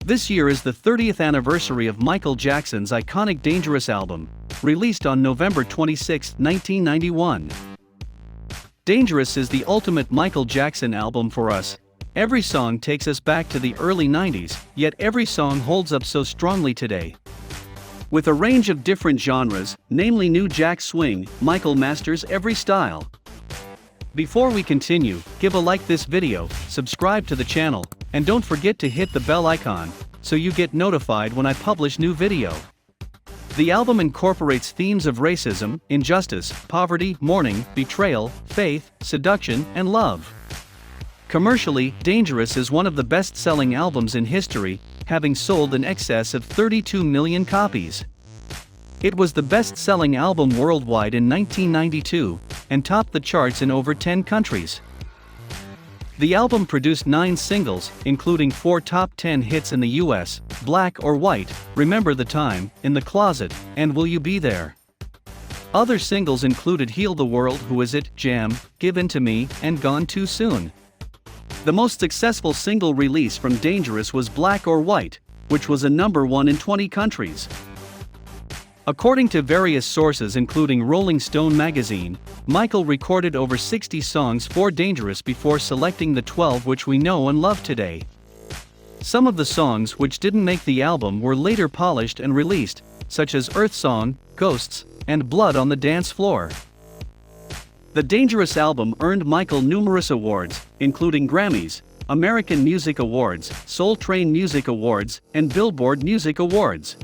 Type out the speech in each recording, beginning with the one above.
This year is the 30th anniversary of Michael Jackson's iconic Dangerous album, released on November 26, 1991. Dangerous is the ultimate Michael Jackson album for us. Every song takes us back to the early 90s, yet every song holds up so strongly today. With a range of different genres, namely New Jack Swing, Michael masters every style. Before we continue, give a like this video, subscribe to the channel, and don't forget to hit the bell icon, so you get notified when I publish new video. The album incorporates themes of racism, injustice, poverty, mourning, betrayal, faith, seduction, and love. Commercially, Dangerous is one of the best-selling albums in history, having sold in excess of 32 million copies. It was the best-selling album worldwide in 1992, and topped the charts in over 10 countries. The album produced 9 singles, including 4 top 10 hits in the US, Black or White, Remember the Time, In the Closet, and Will You Be There? Other singles included Heal the World, Who Is It, Jam, Give In to Me, and Gone Too Soon. The most successful single release from Dangerous was Black or White, which was a #1 in 20 countries. According to various sources including Rolling Stone magazine, Michael recorded over 60 songs for Dangerous before selecting the 12 which we know and love today. Some of the songs which didn't make the album were later polished and released, such as Earth Song, Ghosts, and Blood on the Dance Floor. The Dangerous album earned Michael numerous awards, including Grammys, American Music Awards, Soul Train Music Awards, and Billboard Music Awards.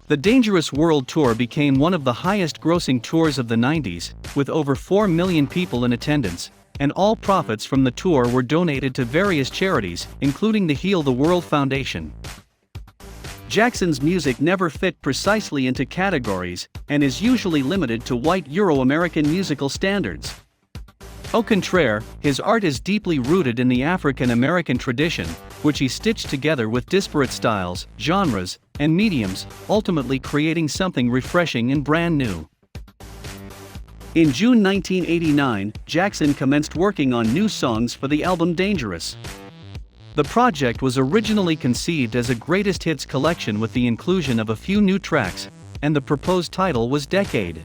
The Dangerous World Tour became one of the highest-grossing tours of the 90s, with over 4 million people in attendance, and all profits from the tour were donated to various charities, including the Heal the World Foundation. Jackson's music never fit precisely into categories, and is usually limited to white Euro-American musical standards. Au contraire, his art is deeply rooted in the African-American tradition, which he stitched together with disparate styles, genres, and mediums, ultimately creating something refreshing and brand new. In June 1989, Jackson commenced working on new songs for the album Dangerous. The project was originally conceived as a greatest hits collection with the inclusion of a few new tracks, and the proposed title was Decade.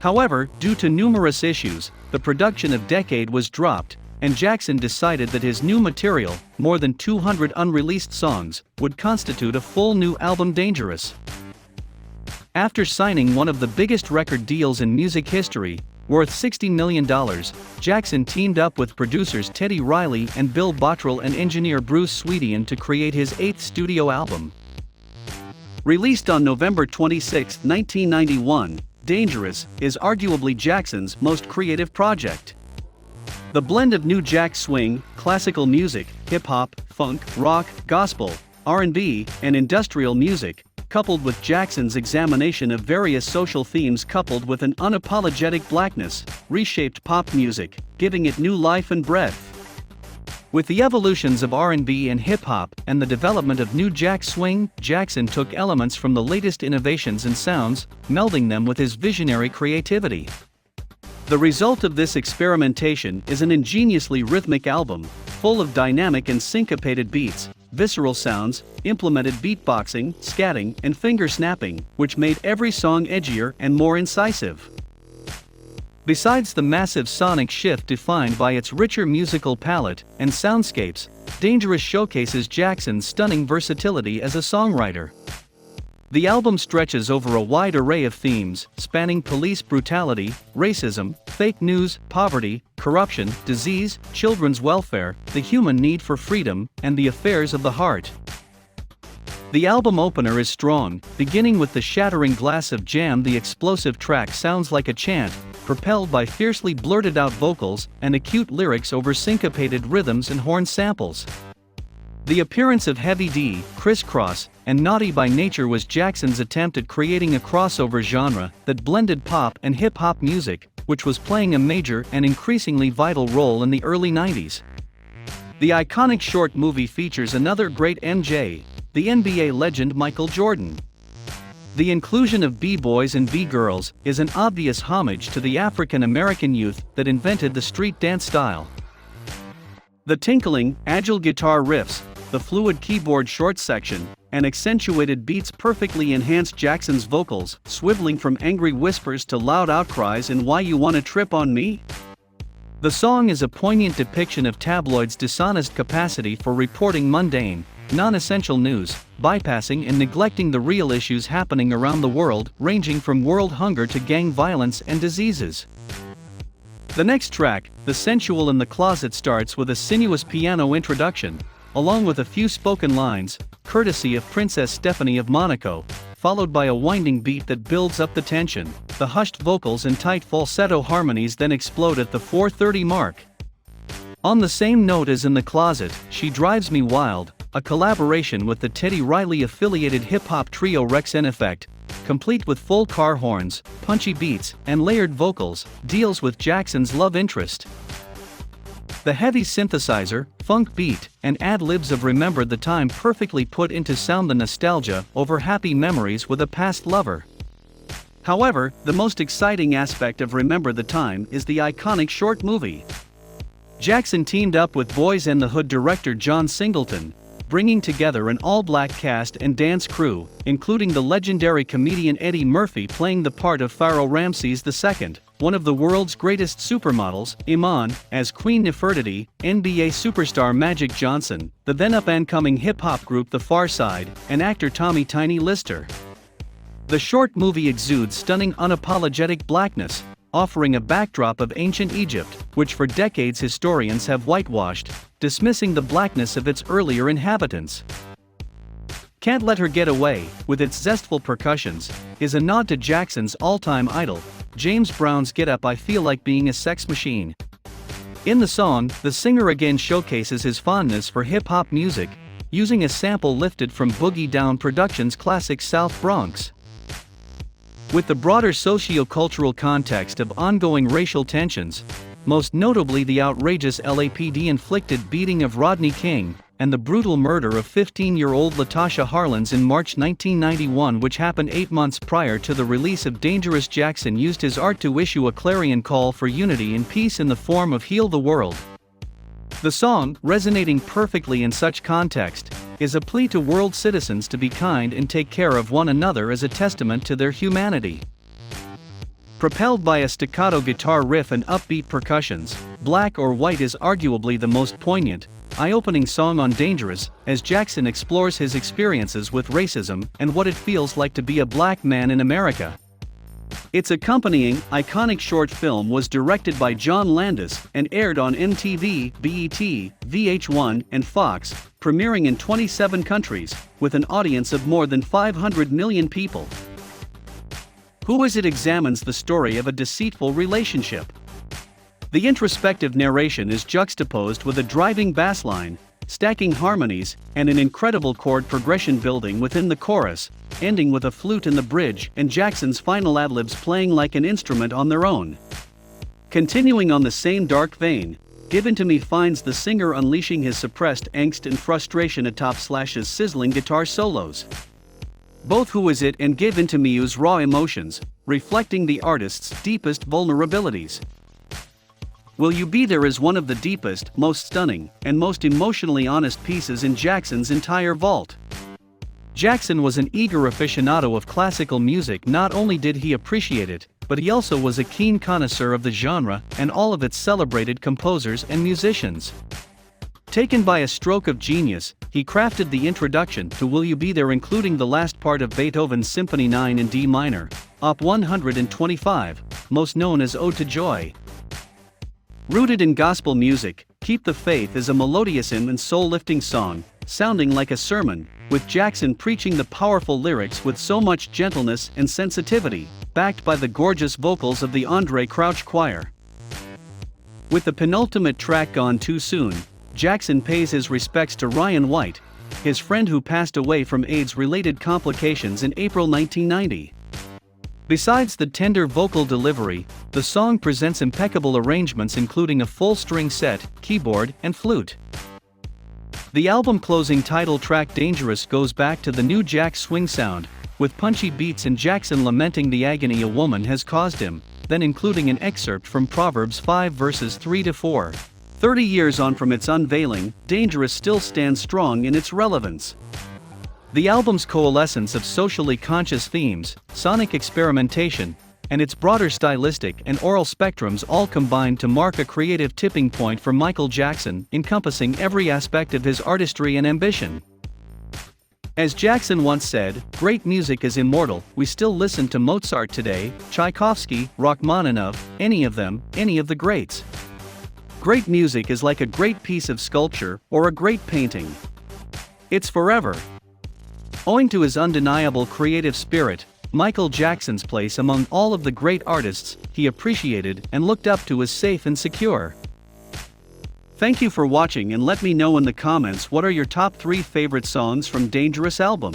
However, due to numerous issues, the production of Decade was dropped, and Jackson decided that his new material, more than 200 unreleased songs, would constitute a full new album Dangerous. After signing one of the biggest record deals in music history, worth $60 million, Jackson teamed up with producers Teddy Riley and Bill Bottrell and engineer Bruce Swedian to create his 8th studio album. Released on November 26, 1991, Dangerous is arguably Jackson's most creative project. The blend of New Jack Swing, classical music, hip-hop, funk, rock, gospel, R&B, and industrial music, coupled with Jackson's examination of various social themes coupled with an unapologetic blackness, reshaped pop music, giving it new life and breadth. With the evolutions of R&B and hip-hop and the development of New Jack Swing, Jackson took elements from the latest innovations and sounds, melding them with his visionary creativity. The result of this experimentation is an ingeniously rhythmic album, full of dynamic and syncopated beats, visceral sounds, implemented beatboxing, scatting, and finger snapping, which made every song edgier and more incisive. Besides the massive sonic shift defined by its richer musical palette and soundscapes, Dangerous showcases Jackson's stunning versatility as a songwriter. The album stretches over a wide array of themes, spanning police brutality, racism, fake news, poverty, corruption, disease, children's welfare, the human need for freedom, and the affairs of the heart. The album opener is strong, beginning with the shattering glass of Jam. The explosive track sounds like a chant, propelled by fiercely blurted-out vocals and acute lyrics over syncopated rhythms and horn samples. The appearance of Heavy D, Criss Cross, and Naughty by Nature was Jackson's attempt at creating a crossover genre that blended pop and hip-hop music, which was playing a major and increasingly vital role in the early 90s. The iconic short movie features another great MJ, the NBA legend Michael Jordan. The inclusion of B-boys and B-girls is an obvious homage to the African-American youth that invented the street dance style. The tinkling, agile guitar riffs, the fluid keyboard short section, and accentuated beats perfectly enhanced Jackson's vocals, swiveling from angry whispers to loud outcries in Why You Wanna Trip on Me? The song is a poignant depiction of tabloids' dishonest capacity for reporting mundane, non-essential news, bypassing and neglecting the real issues happening around the world, ranging from world hunger to gang violence and diseases. The next track, The Sensual in the Closet, starts with a sinuous piano introduction, along with a few spoken lines, courtesy of Princess Stephanie of Monaco, followed by a winding beat that builds up the tension. The hushed vocals and tight falsetto harmonies then explode at the 4:30 mark. On the same note as in The Closet, She Drives Me Wild, a collaboration with the Teddy Riley-affiliated hip-hop trio Rex in Effect, complete with full car horns, punchy beats, and layered vocals, deals with Jackson's love interest. The heavy synthesizer, funk beat, and ad-libs of Remember the Time perfectly put into sound the nostalgia over happy memories with a past lover. However, the most exciting aspect of Remember the Time is the iconic short movie. Jackson teamed up with Boys and the Hood director John Singleton, bringing together an all-black cast and dance crew, including the legendary comedian Eddie Murphy playing the part of Pharaoh Ramses II, one of the world's greatest supermodels, Iman, as Queen Nefertiti, NBA superstar Magic Johnson, the then up-and-coming hip-hop group The Far Side, and actor Tommy "Tiny" Lister. The short movie exudes stunning unapologetic blackness, offering a backdrop of ancient Egypt, which for decades historians have whitewashed, dismissing the blackness of its earlier inhabitants. Can't Let Her Get Away, with its zestful percussions, is a nod to Jackson's all-time idol, James Brown's Get Up I Feel Like Being a Sex Machine. In the song, the singer again showcases his fondness for hip-hop music, using a sample lifted from Boogie Down Productions' classic South Bronx. With the broader socio-cultural context of ongoing racial tensions, most notably the outrageous LAPD-inflicted beating of Rodney King, and the brutal murder of 15-year-old Latasha Harlins in March 1991, which happened 8 months prior to the release of Dangerous, Jackson used his art to issue a clarion call for unity and peace in the form of Heal the World. The song, resonating perfectly in such context, is a plea to world citizens to be kind and take care of one another as a testament to their humanity. Propelled by a staccato guitar riff and upbeat percussions, Black or White is arguably the most poignant, eye-opening song on Dangerous, as Jackson explores his experiences with racism and what it feels like to be a black man in America. Its accompanying, iconic short film was directed by John Landis and aired on MTV, BET, VH1, and Fox, premiering in 27 countries, with an audience of more than 500 million people. Who Is It examines the story of a deceitful relationship. The introspective narration is juxtaposed with a driving bass line, stacking harmonies, and an incredible chord progression building within the chorus, ending with a flute in the bridge and Jackson's final ad-libs playing like an instrument on their own. Continuing on the same dark vein, Given to Me finds the singer unleashing his suppressed angst and frustration atop Slash's sizzling guitar solos. Both Who Is It and Give In To Me use raw emotions, reflecting the artist's deepest vulnerabilities. Will You Be There is one of the deepest, most stunning, and most emotionally honest pieces in Jackson's entire vault. Jackson was an eager aficionado of classical music. Not only did he appreciate it, but he also was a keen connoisseur of the genre and all of its celebrated composers and musicians. Taken by a stroke of genius, he crafted the introduction to Will You Be There, including the last part of Beethoven's Symphony 9 in D minor, Op. 125, most known as Ode to Joy. Rooted in gospel music, Keep the Faith is a melodious and soul-lifting song, sounding like a sermon, with Jackson preaching the powerful lyrics with so much gentleness and sensitivity, backed by the gorgeous vocals of the Andre Crouch Choir. With the penultimate track, Gone Too Soon, Jackson pays his respects to Ryan White, his friend who passed away from AIDS-related complications in April 1990. Besides the tender vocal delivery, the song presents impeccable arrangements including a full string set, keyboard, and flute. The album-closing title track Dangerous goes back to the new Jack swing sound, with punchy beats and Jackson lamenting the agony a woman has caused him, then including an excerpt from Proverbs 5 verses 3-4. 30 years on from its unveiling, Dangerous still stands strong in its relevance. The album's coalescence of socially conscious themes, sonic experimentation, and its broader stylistic and aural spectrums all combined to mark a creative tipping point for Michael Jackson, encompassing every aspect of his artistry and ambition. As Jackson once said, "Great music is immortal. We still listen to Mozart today, Tchaikovsky, Rachmaninoff, any of them, any of the greats. Great music is like a great piece of sculpture or a great painting. It's forever." Owing to his undeniable creative spirit, Michael Jackson's place among all of the great artists he appreciated and looked up to is safe and secure. Thank you for watching, and let me know in the comments what are your top 3 favorite songs from Dangerous album.